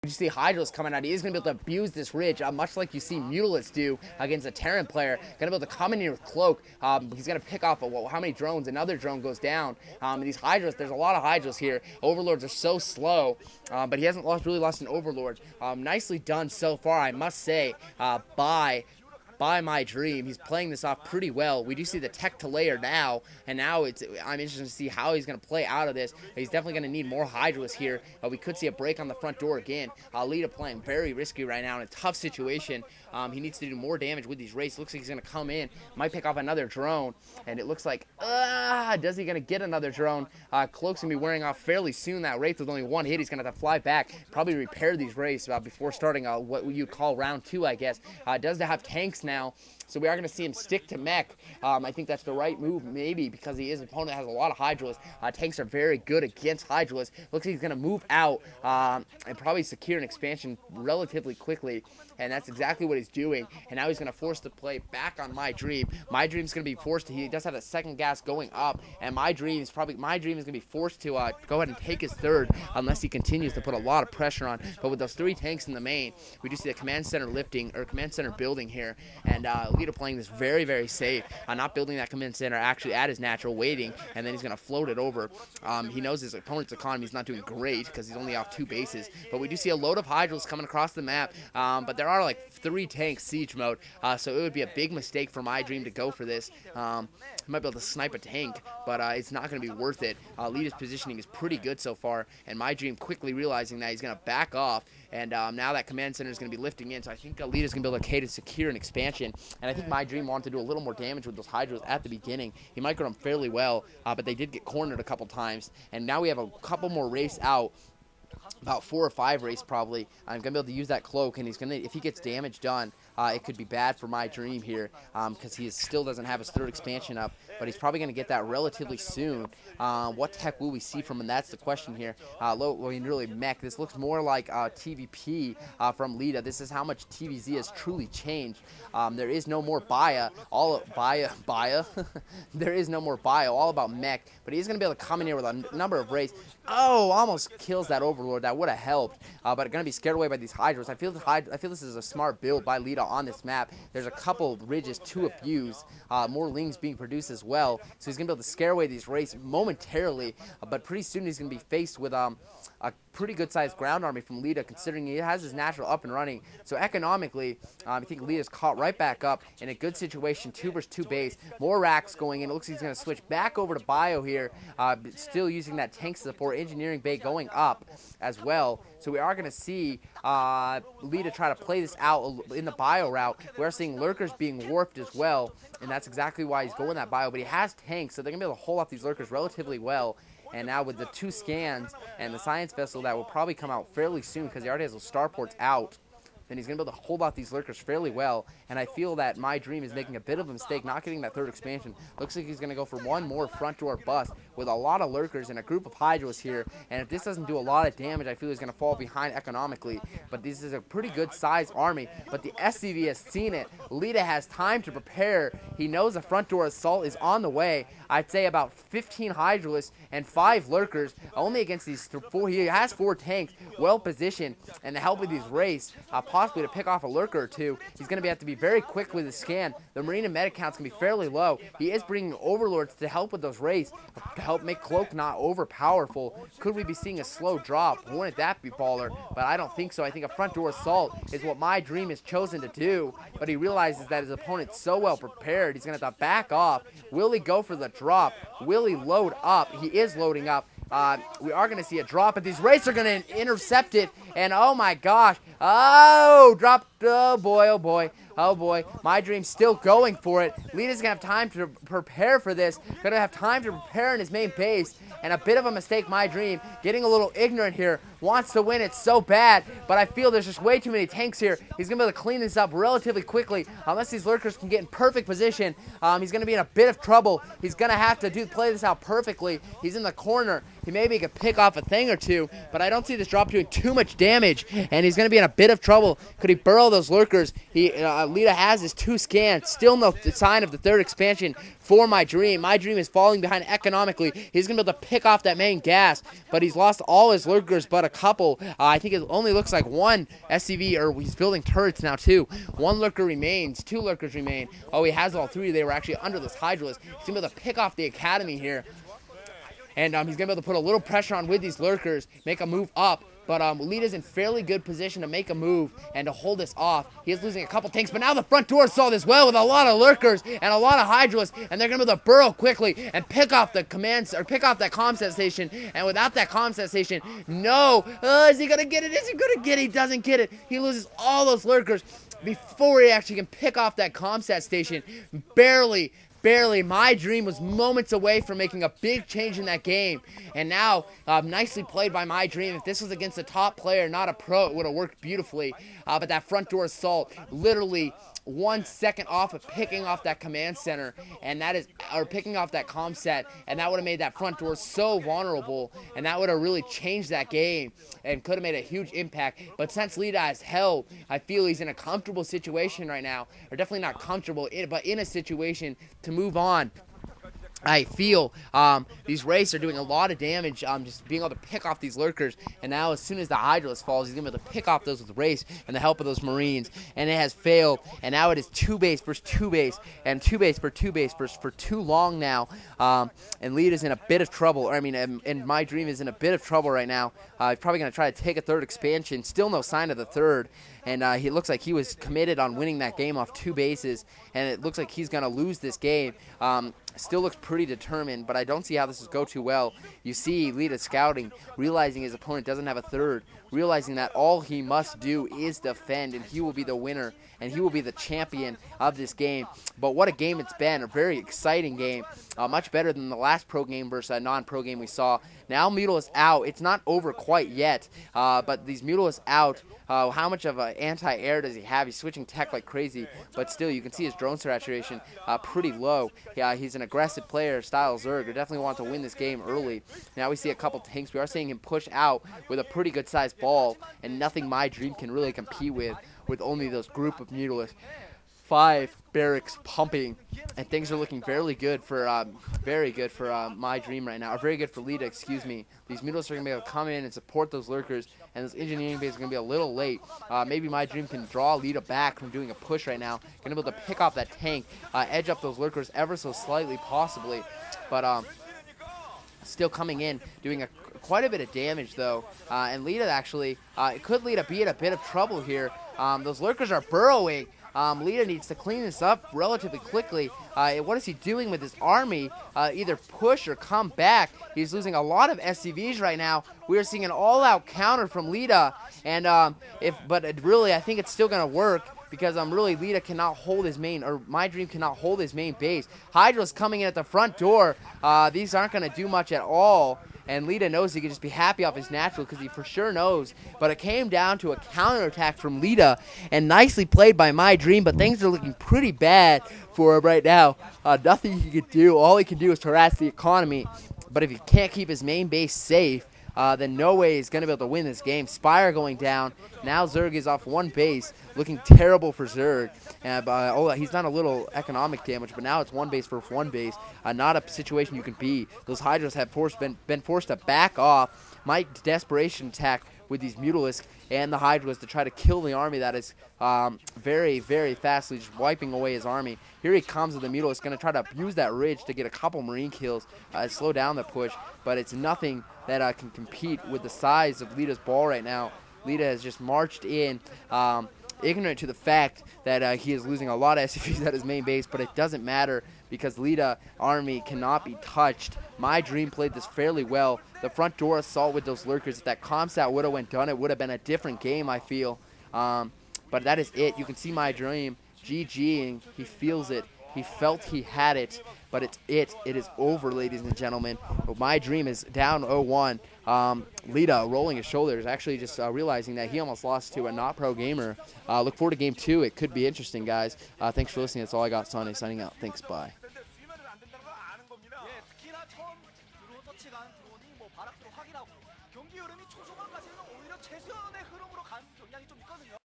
You see Hydra's coming out. He is going to be able to abuse this ridge, much like you see Mutalists do against a Terran player. Going to be able to come in here with Cloak. He's going to pick off how many drones. Another drone goes down. These Hydras, there's a lot of Hydras here. Overlords are so slow, but he hasn't really lost an Overlord. Nicely done so far, I must say, by MyDream. He's playing this off pretty well. We do see the tech to layer now, and now I'm interested to see how he's going to play out of this. He's definitely going to need more Hydras here. We could see a break on the front door again. Leta playing very risky right now in a tough situation. He needs to do more damage with these raids. Looks like he's going to come in, might pick off another drone, and it looks like, does he going to get another drone? Cloak's going to be wearing off fairly soon. That Wraith with only one hit, he's going to have to fly back, probably repair these raids before starting what you'd call round 2, I guess. Does have tanks now, so we are going to see him stick to mech. I think that's the right move, maybe, because he is an opponent that has a lot of Hydras. Tanks are very good against Hydras. Looks like he's going to move out and probably secure an expansion relatively quickly, and that's exactly what he's doing. And now he's going to force the play back on MyDream. MyDream's going to be forced to, he does have a second gas going up, and MyDream is going to be forced to go ahead and take his third unless he continues to put a lot of pressure on. But with those 3 tanks in the main, we do see the command center command center building here, and Leta playing this very, very safe, not building that command center actually at his natural, waiting, and then he's going to float it over. He knows his opponent's economy is not doing great because he's only off 2 bases, but we do see a load of Hydras coming across the map, but there are like 3 tanks siege mode, so it would be a big mistake for MyDream to go for this. He might be able to snipe a tank, but it's not going to be worth it. Leta's positioning is pretty good so far, and MyDream quickly realizing that he's going to back off, and now that command center is going to be lifting in, so I think Leta's going to be able to secure an expansion, and I think MyDream wanted to do a little more damage with those Hydras at the beginning. He microed them fairly well, but they did get cornered a couple times, and now we have a couple more race out, about 4 or 5 race probably. I'm gonna be able to use that cloak, and he's gonna, if he gets damage done, it could be bad for MyDream here, because he still doesn't have his 3rd expansion up, but he's probably gonna get that relatively soon. What tech will we see from him? That's the question here. Really mech. This looks more like TVP from Leta. This is how much TVZ has truly changed. There is no more Baya. There is no more Baya. All about mech. But he's gonna be able to come in here with a number of raids. Oh, almost kills that Overlord. That would have helped, but going to be scared away by these Hydras. I feel this is a smart build by Leta on this map. There's a couple ridges to abuse, more lings being produced as well, so he's going to be able to scare away these raids momentarily, but pretty soon he's going to be faced with a pretty good-sized ground army from Leta, considering he has his natural up and running. So economically, I think Leta's caught right back up in a good situation, 2 versus 2 base. More racks going in. It looks like he's going to switch back over to Bio here, still using that tank support. Engineering bay going up as well. So we are going to see Leta try to play this out in the Bio route. We are seeing Lurkers being warped as well, and that's exactly why he's going that Bio. But he has tanks, so they're going to be able to hold off these Lurkers relatively well. And now with the 2 scans and the science vessel that will probably come out fairly soon because he already has those starports out, then he's going to be able to hold off these Lurkers fairly well. And I feel that MyDream is making a bit of a mistake not getting that 3rd expansion. Looks like he's going to go for one more front door bust with a lot of Lurkers and a group of Hydras here. And if this doesn't do a lot of damage, I feel he's going to fall behind economically. But this is a pretty good sized army. But the SCV has seen it. Leta has time to prepare. He knows a front door assault is on the way. I'd say about 15 Hydralists and 5 Lurkers only against these 4. He has 4 tanks well positioned, and the help with these race, possibly to pick off a Lurker or 2. He's going to have to be very quick with his scan. The Marine and Meta count's going to be fairly low. He is bringing Overlords to help with those raids, to help make Cloak not overpowerful. Could we be seeing a slow drop? Wouldn't that be baller? But I don't think so. I think a front door assault is what MyDream has chosen to do, but he realizes that his opponent's so well prepared, he's going to have to back off. Will he go for the drop? Will he load up? He is loading up. We are going to see a drop, but these raids are going to intercept it, and oh my gosh, oh, dropped, oh boy, oh boy, oh boy, MyDream's still going for it. Leta's going to have time to prepare for this, going to have time to prepare in his main base, and a bit of a mistake, MyDream, getting a little ignorant here, wants to win it so bad, but I feel there's just way too many tanks here. He's going to be able to clean this up relatively quickly, unless these Lurkers can get in perfect position. He's going to be in a bit of trouble. He's going to have to play this out perfectly. He's in the corner, he maybe could pick off a thing or two, but I don't see this drop doing too much damage, and he's going to be in a bit of trouble. Could he burrow those lurkers? Leta has his 2 scans, still no sign of the 3rd expansion for MyDream. MyDream is falling behind economically. He's going to be able to pick off that main gas, but he's lost all his lurkers but a couple. I think it only looks like 1 SCV, or he's building turrets now too. 1 lurker remains, 2 lurkers remain. Oh, he has all 3. They were actually under this Hydralisk. He's going to be able to pick off the Academy here. And he's going to be able to put a little pressure on with these lurkers, make a move up. But Leta's in fairly good position to make a move and to hold this off. He is losing a couple tanks, but now the front door saw this well with a lot of lurkers and a lot of Hydralisks, and they're going to be able to burrow quickly and pick off the commands, or pick off that comset station. And without that comset station, no. Is he going to get it? Is he going to get it? He doesn't get it. He loses all those lurkers before he actually can pick off that comset station. Barely. MyDream was moments away from making a big change in that game. And now, nicely played by MyDream. If this was against a top player, not a pro, it would have worked beautifully. But that front door assault, literally 1 second off of picking off that command center, and that is, or picking off that comm set, and that would have made that front door so vulnerable, and that would have really changed that game and could have made a huge impact. But since Leta has held, I feel he's in a comfortable situation right now, or definitely not comfortable, but in a situation to move on. I feel these Wraiths are doing a lot of damage, just being able to pick off these lurkers. And now as soon as the Hydralisk falls, he's going to be able to pick off those with Wraiths and the help of those Marines. And it has failed. And now it is 2 base versus 2 base. And 2 base for 2 base for too long now. And Leta's in a bit of trouble. And MyDream is in a bit of trouble right now. He's probably going to try to take a 3rd expansion. Still no sign of the 3rd. And he looks like he was committed on winning that game off 2 bases. And it looks like he's going to lose this game. Still looks pretty determined, but I don't see how this will go too well. You see Leta scouting, realizing his opponent doesn't have a 3rd, realizing that all he must do is defend, and he will be the winner, and he will be the champion of this game. But what a game it's been, a very exciting game, much better than the last pro game versus a non-pro game we saw. Now Mutalisk out. It's not over quite yet, but these Mutalisk out. How much of an anti-air does he have? He's switching tech like crazy, but still you can see his drone saturation pretty low. He's an aggressive player, style Zerg, who definitely wants to win this game early. Now we see a couple tanks. We are seeing him push out with a pretty good sized ball, and nothing MyDream can really compete with only those group of Mutalisks. 5 barracks pumping, and things are looking very good for MyDream right now, or very good for Leta, excuse me. These Mutalisks are going to be able to come in and support those lurkers, and this engineering base is going to be a little late. Maybe MyDream can draw Leta back from doing a push right now, going to be able to pick off that tank, edge up those lurkers ever so slightly possibly, but still coming in, doing quite a bit of damage though, and Leta actually, it could Leta be in a bit of trouble here. Those lurkers are burrowing. Leta needs to clean this up relatively quickly. What is he doing with his army? Either push or come back. He's losing a lot of SCVs right now. We are seeing an all-out counter from Leta, and really, I think it's still going to work because really Leta cannot hold his main, or MyDream cannot hold his main base. Hydra's coming in at the front door. These aren't going to do much at all. And Leta knows he can just be happy off his natural because he for sure knows. But it came down to a counterattack from Leta, and nicely played by MyDream, but things are looking pretty bad for him right now. Nothing he can do. All he can do is harass the economy. But if he can't keep his main base safe, then no way he's going to be able to win this game. Spire going down. Now Zerg is off 1 base, looking terrible for Zerg. He's done a little economic damage, but now it's 1 base for 1 base. Not a situation you can be. Those Hydras have been forced to back off. Might desperation attack with these Mutalisks and the Hydras to try to kill the army that is very, very fastly just wiping away his army. Here he comes with the Mutalisk, going to try to abuse that ridge to get a couple Marine kills, slow down the push, but it's nothing that can compete with the size of Leta's ball right now. Leta has just marched in, ignorant to the fact that he is losing a lot of SCVs at his main base, but it doesn't matter because Leta army cannot be touched. MyDream played this fairly well. The front door assault with those lurkers, if that comsat would have went done, it would have been a different game, I feel. But that is it. You can see MyDream GGing. He feels it. He felt he had it, but it is over, ladies and gentlemen. MyDream is down 0-1. Leta rolling his shoulders, actually just realizing that he almost lost to a not pro gamer. Look forward to game 2. It could be interesting, guys. Thanks for listening. That's all I got. Sonny signing out. Thanks. Bye. 경기 흐름이 초중반까지는 오히려 최수연의 흐름으로 간 경향이 좀 있거든요.